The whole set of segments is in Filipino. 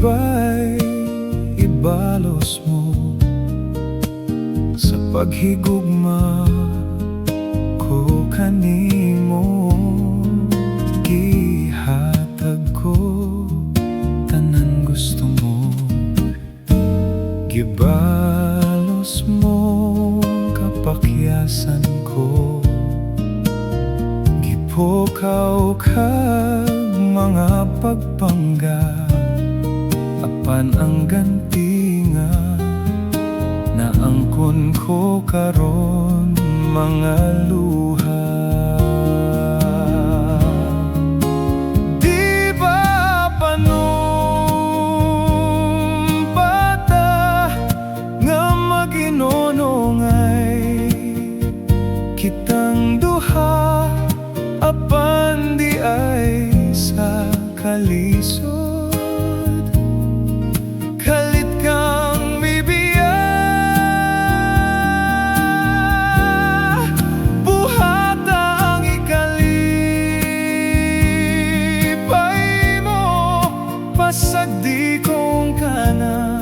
ba'y ibalos mo sa paghigugma ko kanimo? Gihatag ko tanan gusto mo, gibalos mo kapakyasan ko, gipukaw kag mga pagpanggap, apan ang gantinga na angkon ko karon mga luha. Di ba panumbata nga maginonongay kitang duha, apan di ay sa kalisod. Kalit kang mibiya, buhata ang ikalipay mo, pasagdi kong kana,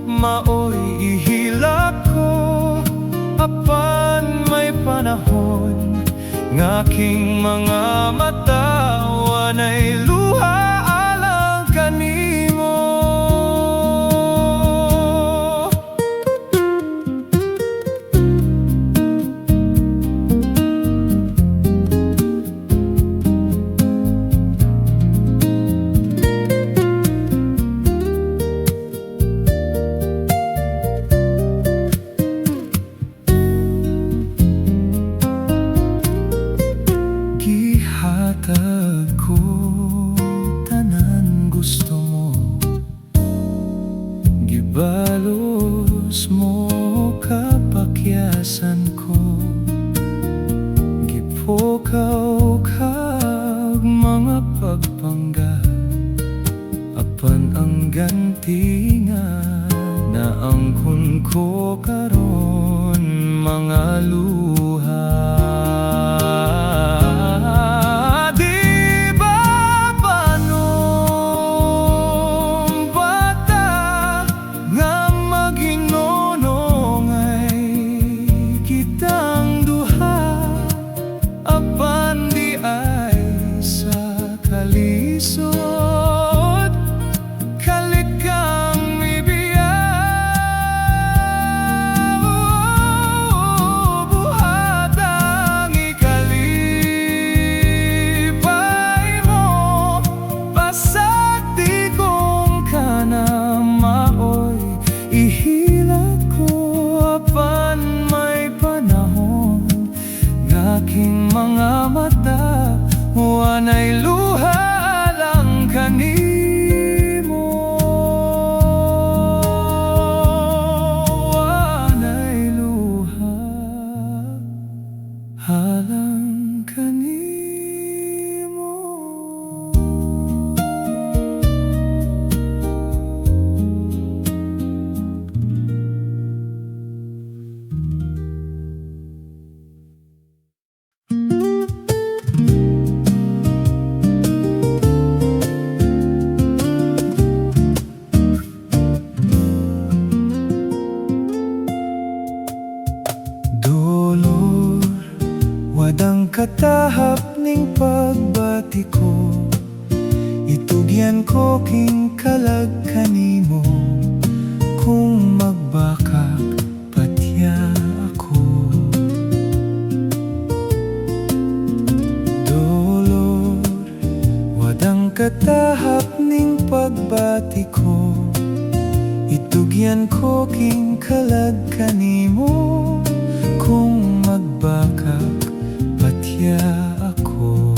maoy ihilak ko, apan may panahon ngaking mga mata wanay luha alang kanimo. Gihatag ko tanan gusto mo, gibalos mo kapakyasan ko, gipukaw kag mga pagpanggap, apan ang gantinga na angkon ko karon mga luha. Aking mga mata wanay luha lang kanimo, wanay luha halang kanimo. Wadang katahap ning pagbati ko, itugyan ko king kalag kanimo, kung magbakak patya ako. Dolor, wadang katahap ning pagbati ko, itugyan ko king kalag kanimo, kung magbakak patya ako.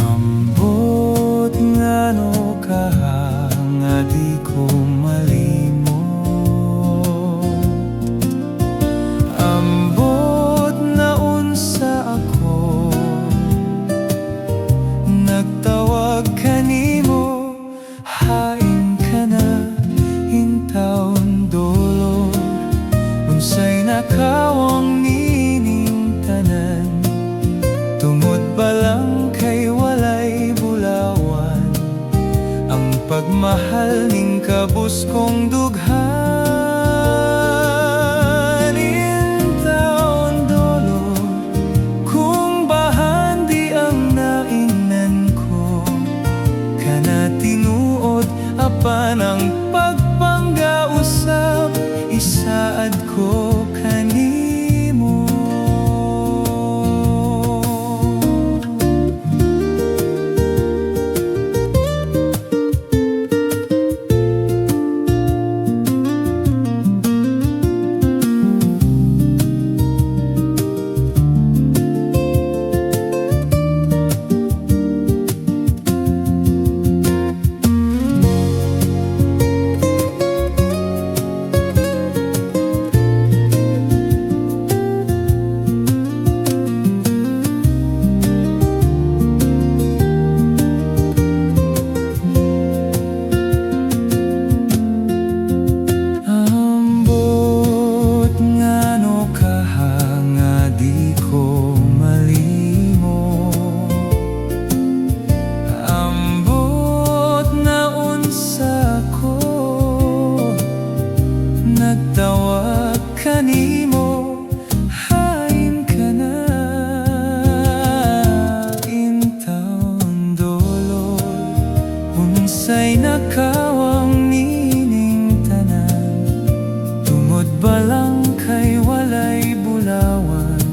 Ambot ngano kaha nga di ko malimot, ambot na unsa ako nagtawag kanimo, hain ka na hintawon dolor, unsay nakawang ni pagmahal ning kabus kong dughan. In taon dolo kung bahan di ang naingnan ko, kana tinuod apan ang pagpanggausap isaad ko kanimo. Nagtawag kanimo, hain ka na. In taon dolo unsay nakawang nining tanan, tungod ba lang kay walay bulawan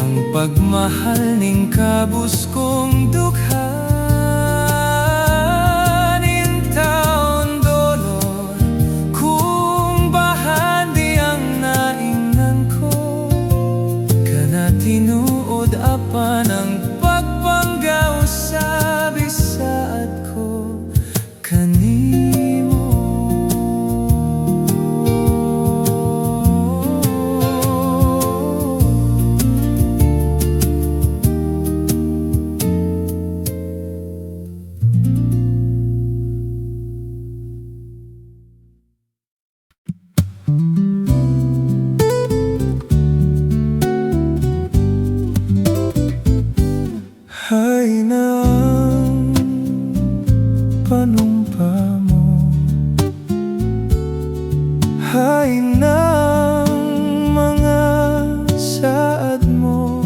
ang pagmahal ning kabus kong dughan. Tinuod apan ang pagpanggaw sa bisaad ko kanimo. Hay na ang panumpa mo, hay na ang mga saad mo,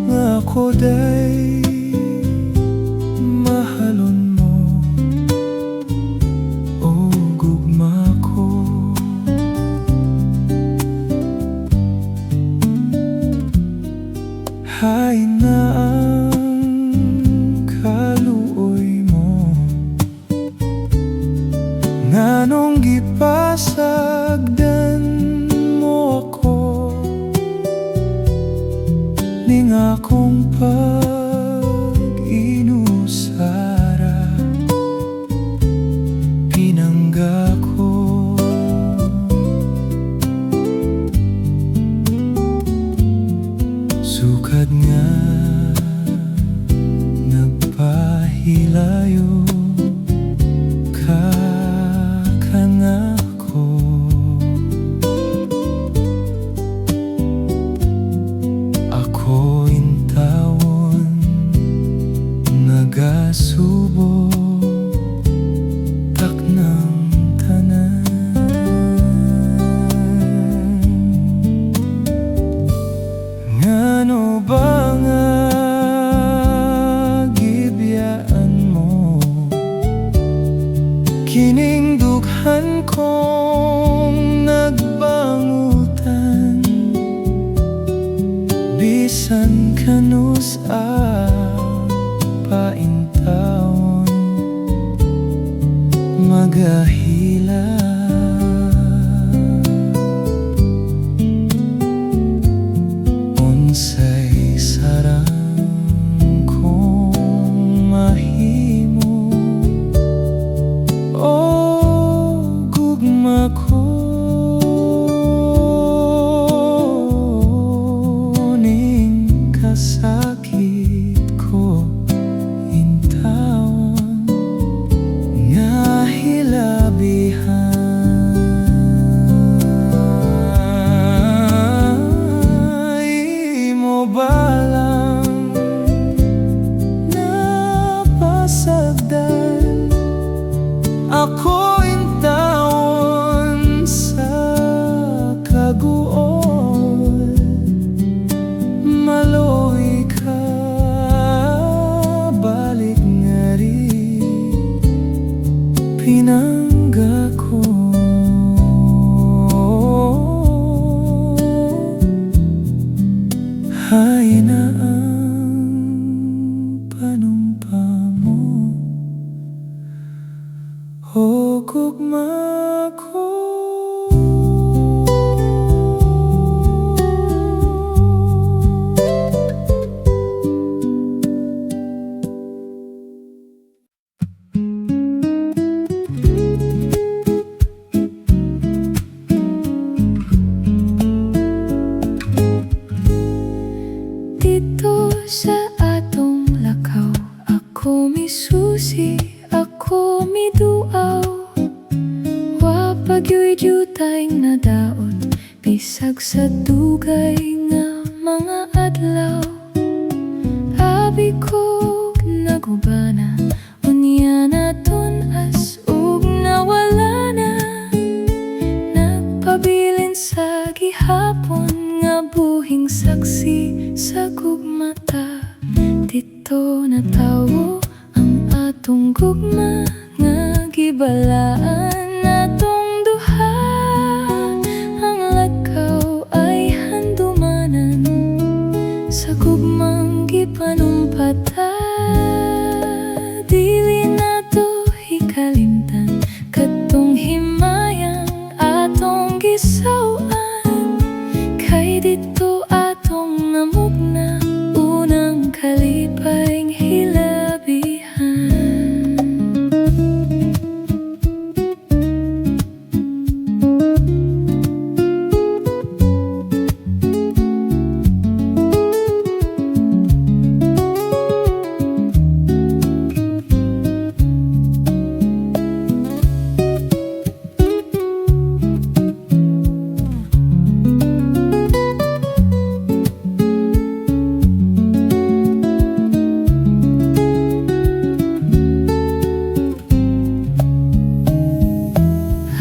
nga ako day mahalon mo, o gugma ko. Hay na ang kaluoy mo, nganong gipasagdan mo ako, ning akong pag-inusara, pinangga ko. Sukad nga nagpahilayo ka kanako, ako intawon nagasubo taknang tanan. Ngano ba nga gibiyaan mo kining dughan kong nagbangutan, bisan kanus paintawon magahila. Unsay sarang kong mahimo, o gugma ko, ning kasakit ko intawon nga hilabi tinangga ko. Hay na ang panumpa mo o gugma ko. Dito sa atong lakaw, ako misusi, ako miduaw. Wa pagyuy-yu tayong nadaon, bisag sa dugay nga mga adlaw. Abi ko nagubana, unya naton as ug nawala na. Nagpabilin sa gihapon nga buhing saksi sa gugmata. Dito natawo ang atong gugma nga gibalaan natong duha. Ang lakaw ay handumanan sa gugmang gipanumpata. Dili nato hikalimtan katong himayang atong gisawan. Kay dito atong namugna unang kalipayng hilabihan.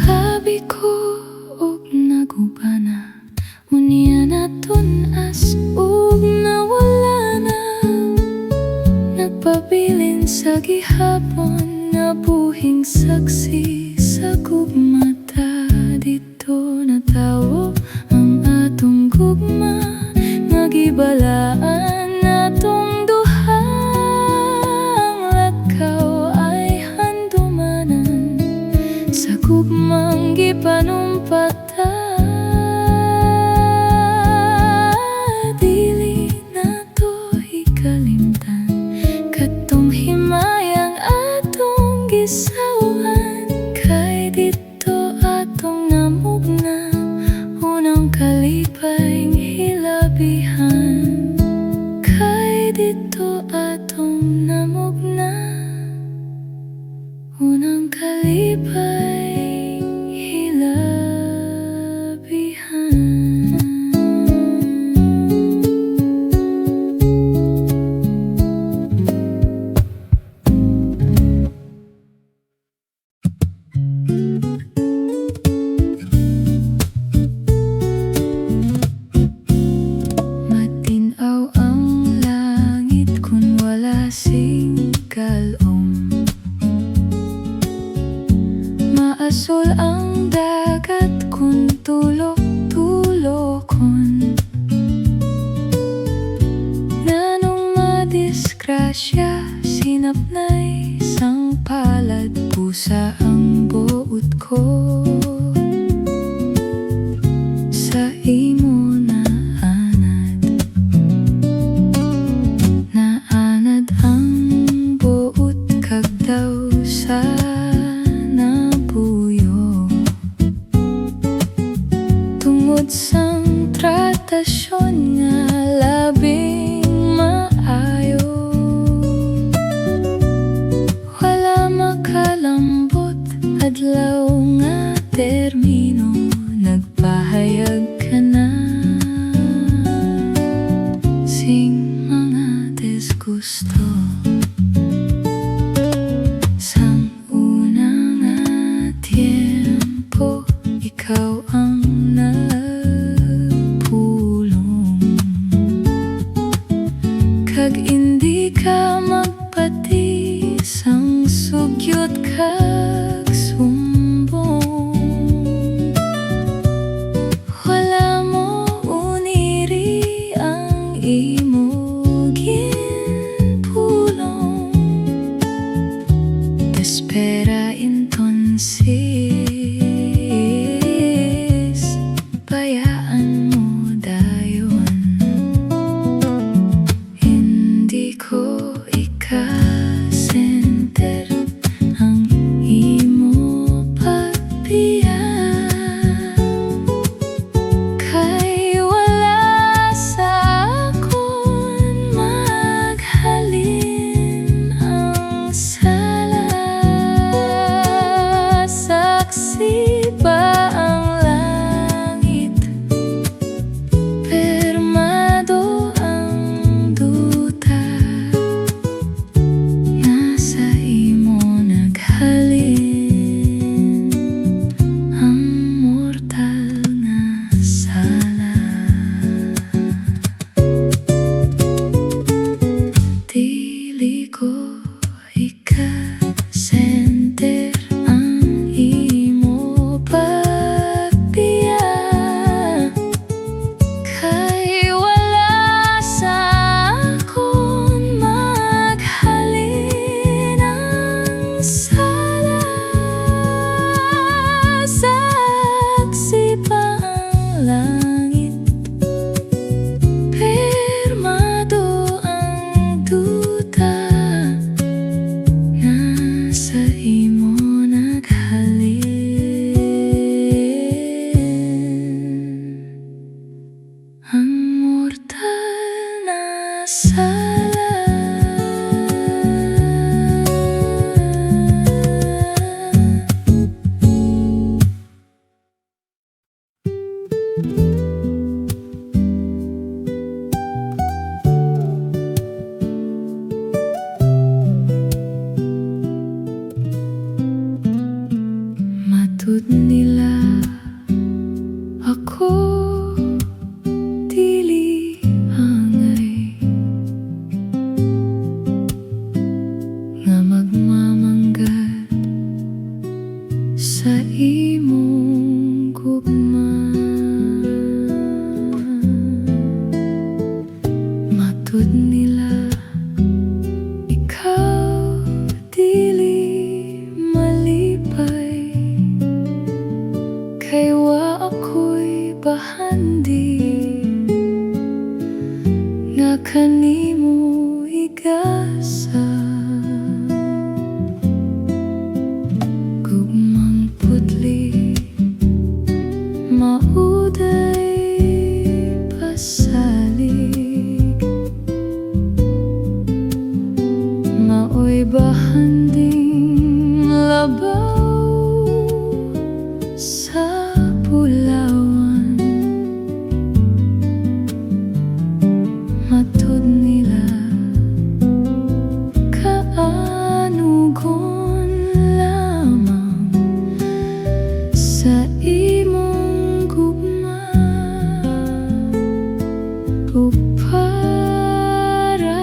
Abi ko og nagubana, unya naton as ug nawala na. Nagpabilin sa gihapon nga buhing saksi sa gugmata. Dito natawo ang atong gugma nga gibalaan natong duha. Ang lakaw ay handumanan sa gugmang gipanumpata. Dili nato hikalimtan katong himayang atong gisawan. Kay dito atong namugna unang kalipayng hilabihan. Kay dito atong namugna unang kalipayng hilabihan. Matinaw ang langit kung wala sing kalom. Maasul ang dagat kung tulok-tulokon. Nanong madisgrasya, sinapnay sang palad, pusa ang buot ko. Sa imo naanad ang buot kag daw sa nabuyo. Tungod sang tratasyon nga labing maayo, wala makalambot adlaw nga termino. Nagpahayag ka na sing mga disgusto. Sang una nga tiempo, ikaw ang nagpulong. Kag hindi ka magpati sang sugyot kag sis, bayaan mo dayon. Hindi ko ika-center ang imo pagbiyan, kay wala sa akon maghalin ang sala. Saksi ba ang langit, permado ang duta, nasa imo naghalin ang mortal na sala. Dili ko ika-center ang imo pagbiya, kay wala sa akon maghalin ang sala. Saksi pa ang langit, permado ang duta, nasa imo naghalin ang mortal na sala. Matud nila ako dili angay, nga magmamanggad sa imong gugma. Matud nila ikaw dili malipay, kay wa ako'y bahandi nga kanimo igasa. Gugmang putli mauday pasalig, maoy bahanding labaw sa pulawan. Matud nila kaanugon lamang sa imong gugma, o paraye.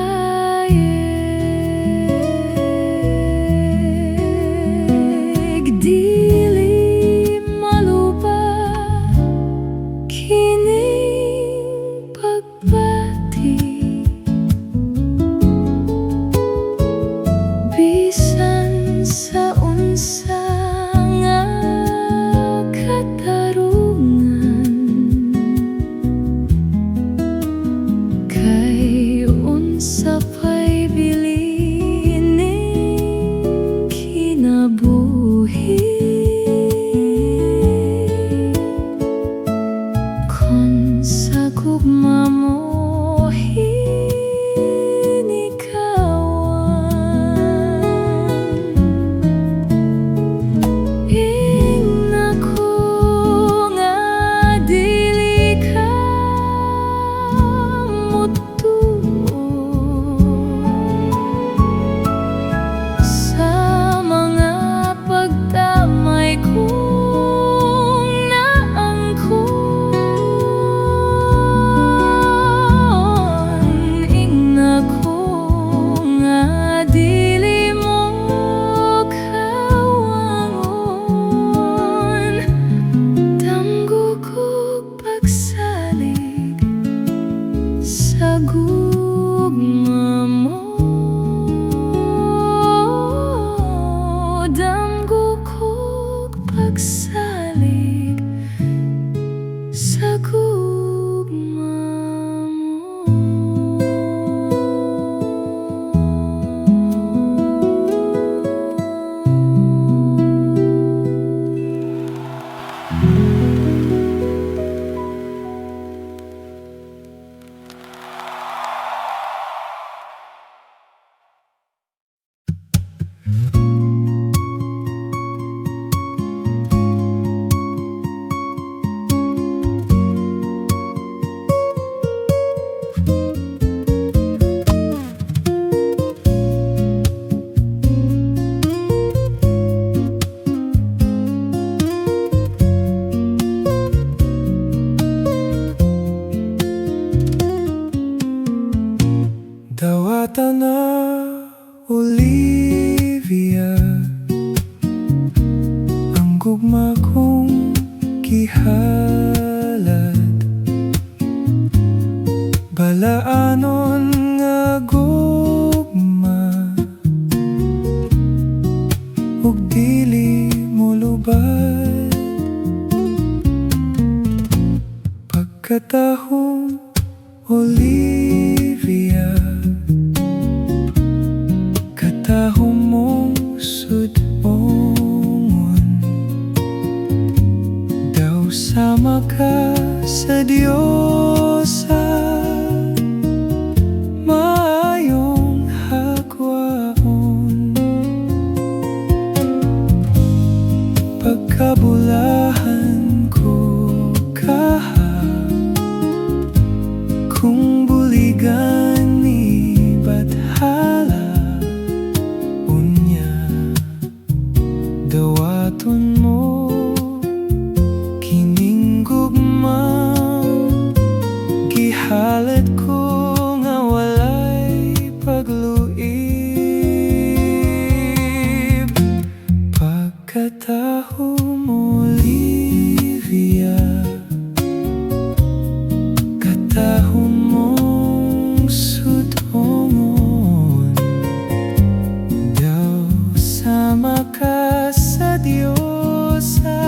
Dawata na Olivia, ang gugma kong gihalad, balaanon nga gugma, ug dili mo lubad. Pagkatahong Olivia, katahong mong sudongon, daw sama ka sa Diyosa, maayong hagwaon. Pagkabulahan ko kaha, kung buligan ni Bathala, dawaton mo kining gugmang gihalad ko nga walay pagluib. Pagkataho mo, Olivia, kataho mong sudongon, daw sama ka sa Diyosa,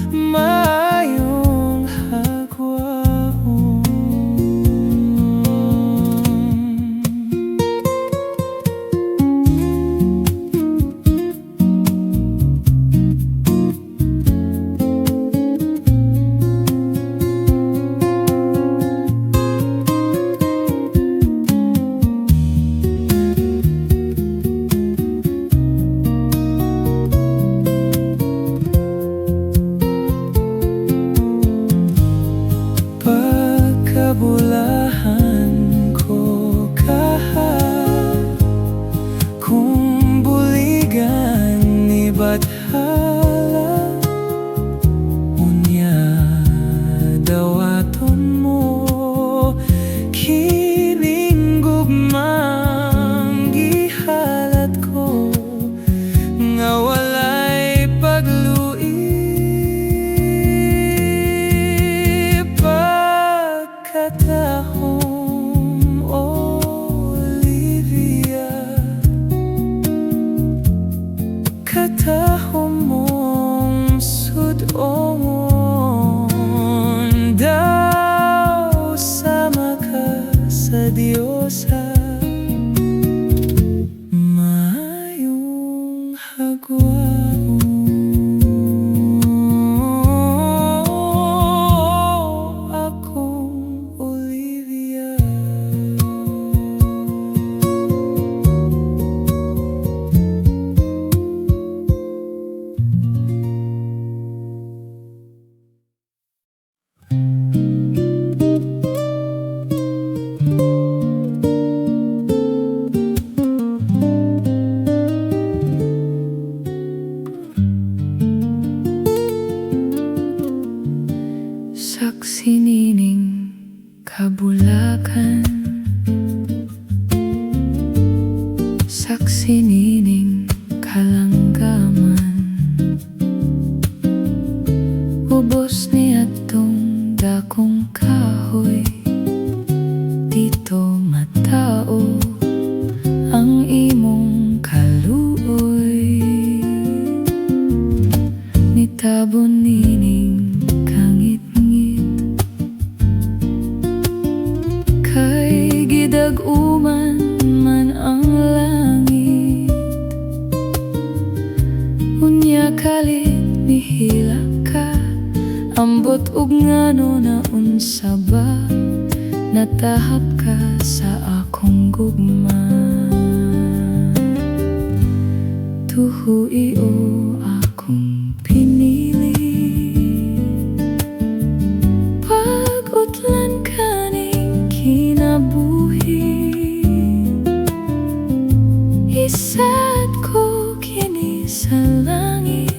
maayong hagwaon. Pagkabulahan ko kaha, kung buligan ni Bathala, unya dawaton mo kining gugmang gihalad ko nga walay pagluib. Katahong Olivia, katahong mong sudongon, daw sama ka sa Diyosa, maayong hagwaon. Saksi nining kabulakan, saksi nining kalanggaman, ubos ni atong dakong kahoy, dito matao ang imong kaluoy. Nitabon nining kangit-ngit, kay gidag-uman man ang langit. Unya kalit nihila ka, ambot ug ngano na unsa ba, natahap ka sa akong gugma. Tuhui o akong pinili, pag-utlan kaning kinabuhi. Isad ko kini sa langit,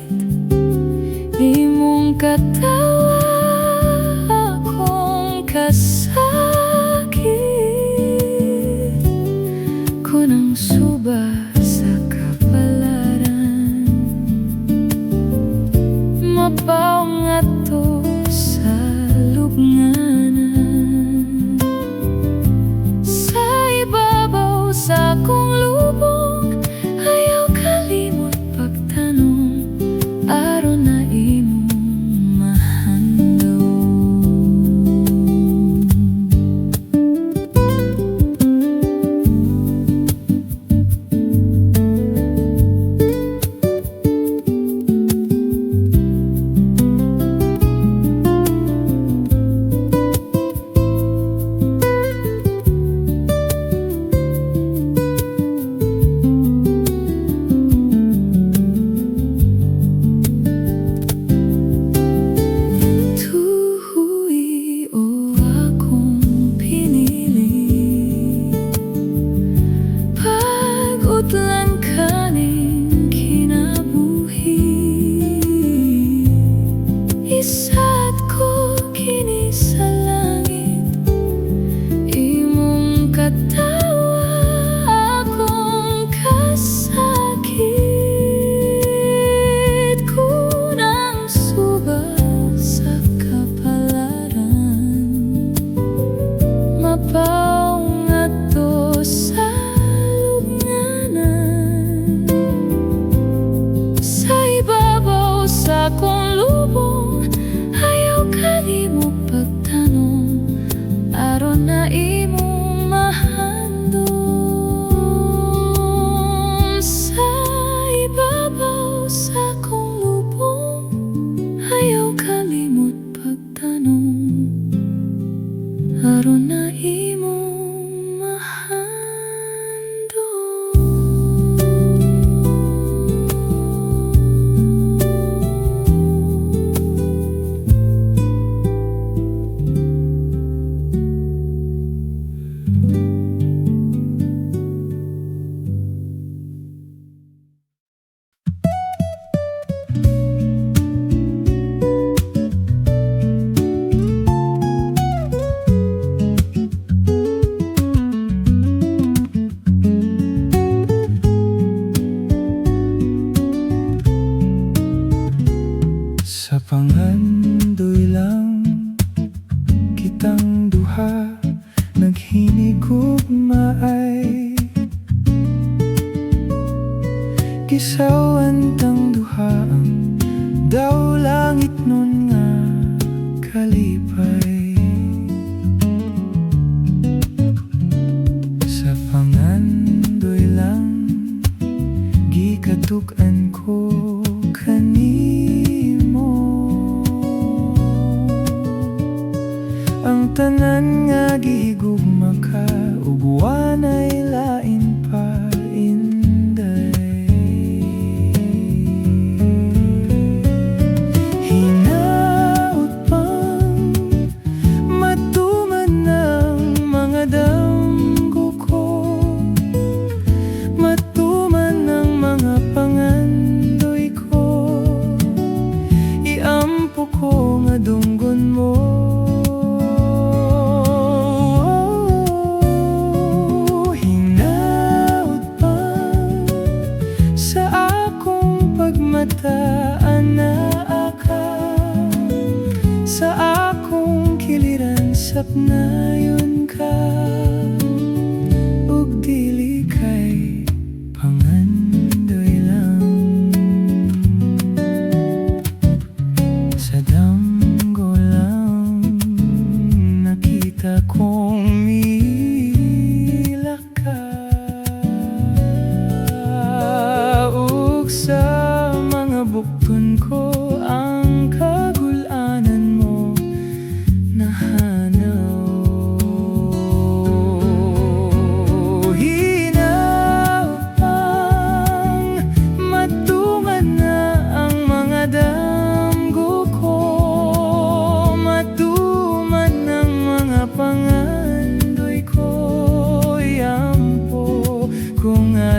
imong katawa akong kasakit. Kunang suba sa kapalaran, mabaw nga to sa lubnganan. Sa ibabaw sa akong lubong, ayaw kalimot pagtanong, aron na imong mahandom. Tuhui o akong pinili, pag-utlan kaning kinabuhi. Isad ko kini sa langit, imong katawa akong kasakit. Kunang suba sa kapalaran, mabaw nga to sa lubnganan. Sa ibabaw sa akong lubong, ayaw kalimot pagtanong, aron na imong mahandom. Sa ibabaw sa akong lubong, ayaw kalimot pagtanong, aron na imong mahandom. Sa pangandoy lang kitang duha, naghinigugmaay. Gisawan tang duha ang daw langit nun nga kalipay. Sa pangandoy lang gikatukan ko kanimo, ang tanan nga gihigugma ka, ug wanay lain pa inday. Hinaut pang matuman ng mga damgo ko, matuman ng mga pangandoy ko, iampo ko nga dunggon mo. Sa akong kiliran sapnayon ka, ug dili kay pangandoy lang. Sa damgo lang nakita kong mila ka, ug sa mga bukton ko ang kagulanan mo nahanaw. Hinaw pa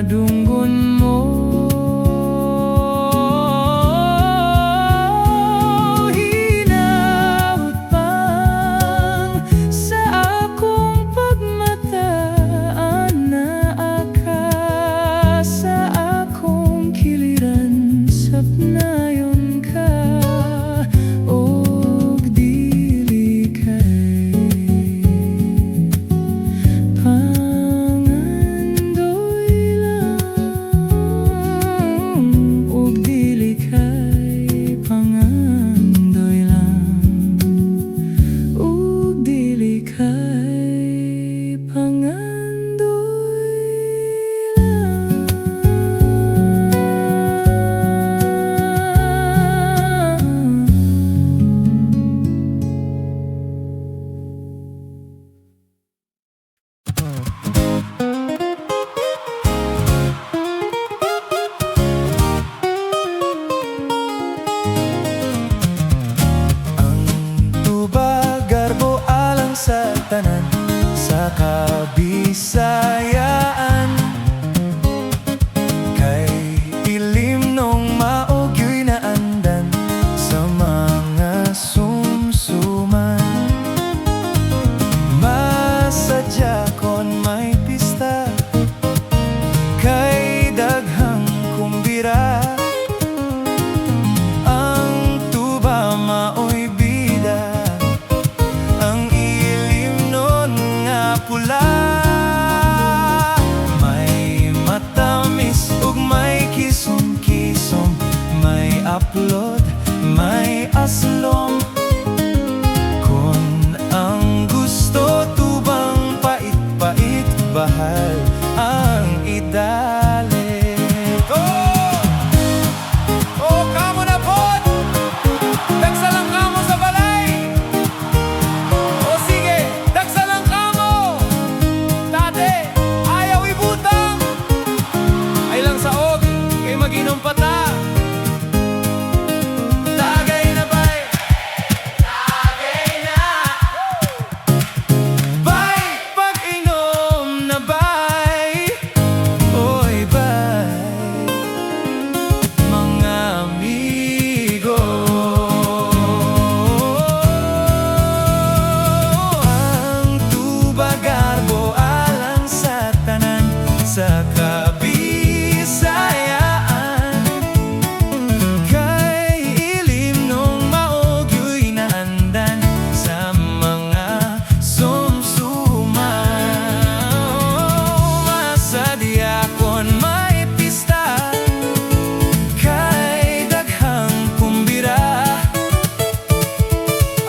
dunggon mo. Hinawot pang sa akong pagmataan na aka sa akong kiliran sapnayon ka. Og dili kay pangandoy lang. Og dili kay pangandoy lang. Og dili kay pangandoy lang. Tubag garbo alang sa tanan sa kabisayaan. Kay ilim nung maugyoy na andan sa mga sumsuman. Masadya kon may pista kay daghang kumbira. Ang tuba maoy bida, ang ilim nun nga pula. May matamis ug may kisom-kisom, may upload, may aslom. Kung ang gusto tubang pait-pait, bahal ang idali. Oh, kamo na pod! Dagsa lang kamo sa balay! O sige, dagsa lang kamo! Tate, ayaw ibutang! Ay lang sa og, kay mag-inom pa ta! Tagay na bay! Tagay na! Bay! Pag-inom na bay! Oy bay! Mga amigo, ang tubag garbo alang sa tanan sa kabisayaan. Kay ilim nung maugyoy na andan sa mga sumsuman. Masadya kon may pista kay daghang kumbira.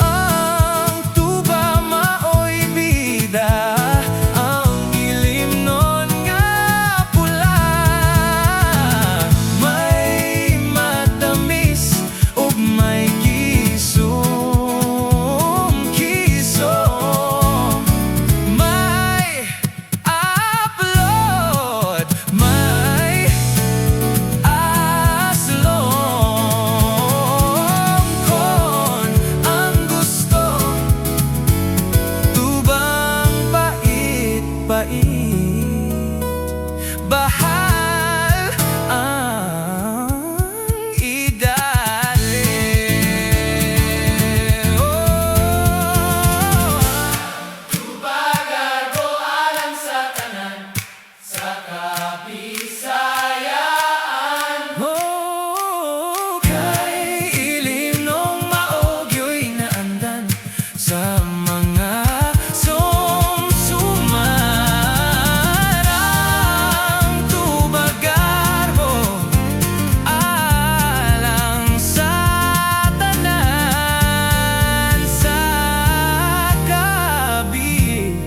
Ang tuba maoy bida, ang ilim nun nga pula. May matamis ug may kisom-kisom, may upload, may aslong. Kon ang gusto tubang pait-pait, bahal ang idali. Tubag garbo alang sa tanan sa kabisayaan. Kay ilim nung maugyoy na andan sa mga sumsuman. Ang tubag garbo alang sa tanan sa kabisayaan.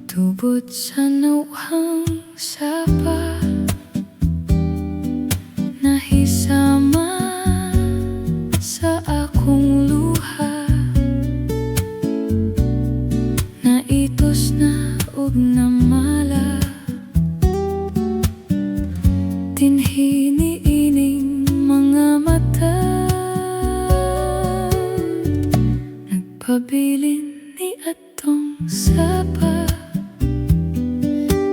Tubod sa nauhang sapa, nahisama sa akong luha. pabilin ni atong sapa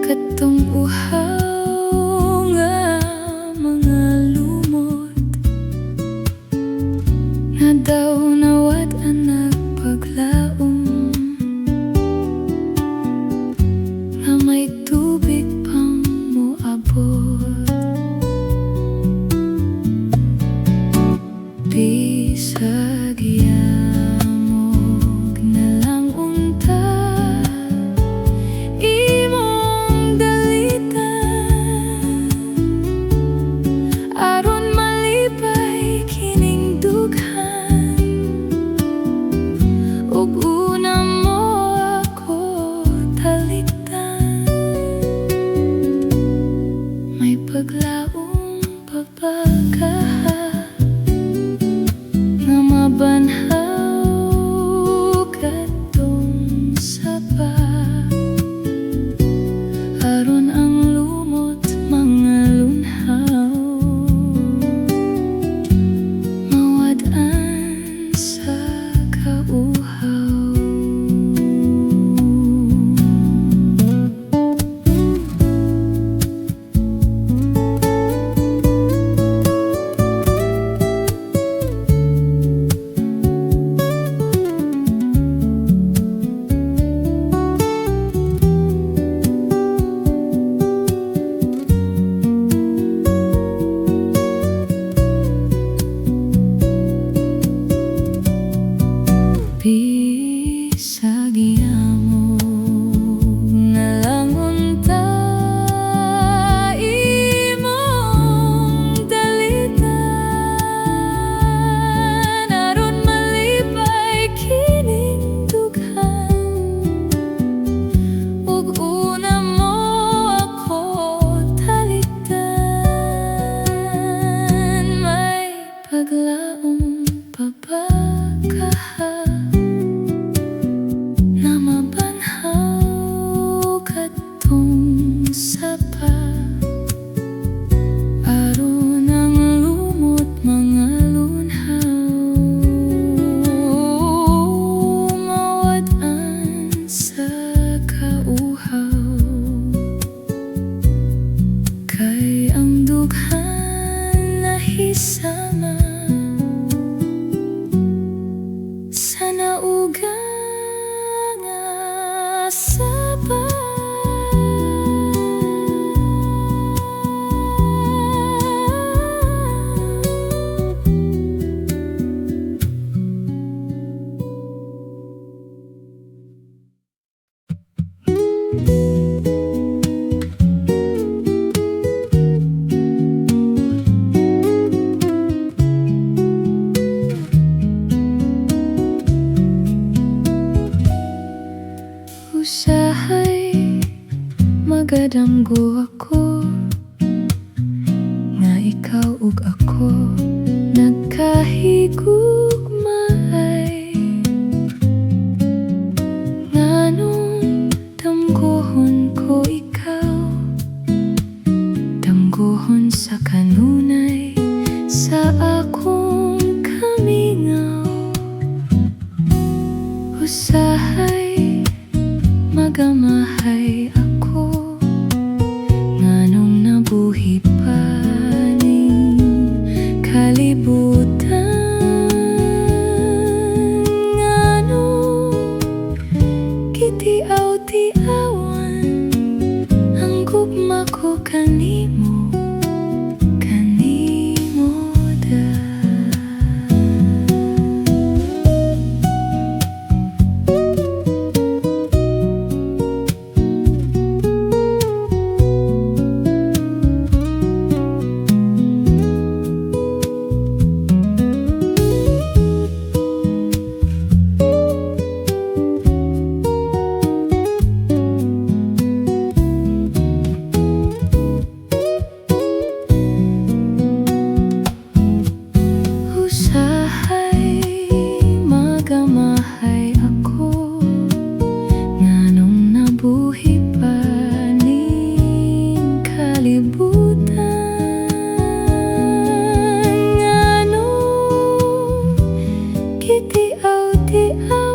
katong uhaw nga mga lumot na daw nawat ang nagpaglaom nga may tubig pang moabot. Bisag yamog na lang unta imong dalitan aron malipay kining dughan ug una mo ako talitan. May paglaom pa ba ka nga mabanhaw katong sapa aron ang lumot mga lunhaw mawad-an sa kauhaw. Bisag yamog na lang unta imong dalitan aron malipay kining dughan ug una mo ako talitan. May paglaom pa ba ka na mabanhaw katong sapa aron ang lumot mga lunhaw mawad-an sa kauhaw. Kay ang dughan nahisama sa nauga nga sapa. Usahay magadamgo ako nga ikaw ug ako nagkahigugmaay nganong damgohon ko ikaw damgohon sa kanunay sa akong kamingaw. Usahay magamahay ako nganong nabuhi pa ning kalibutan nganong kitiaw-tiawan ang gugma ko kanimo da. kitiaw-tiaw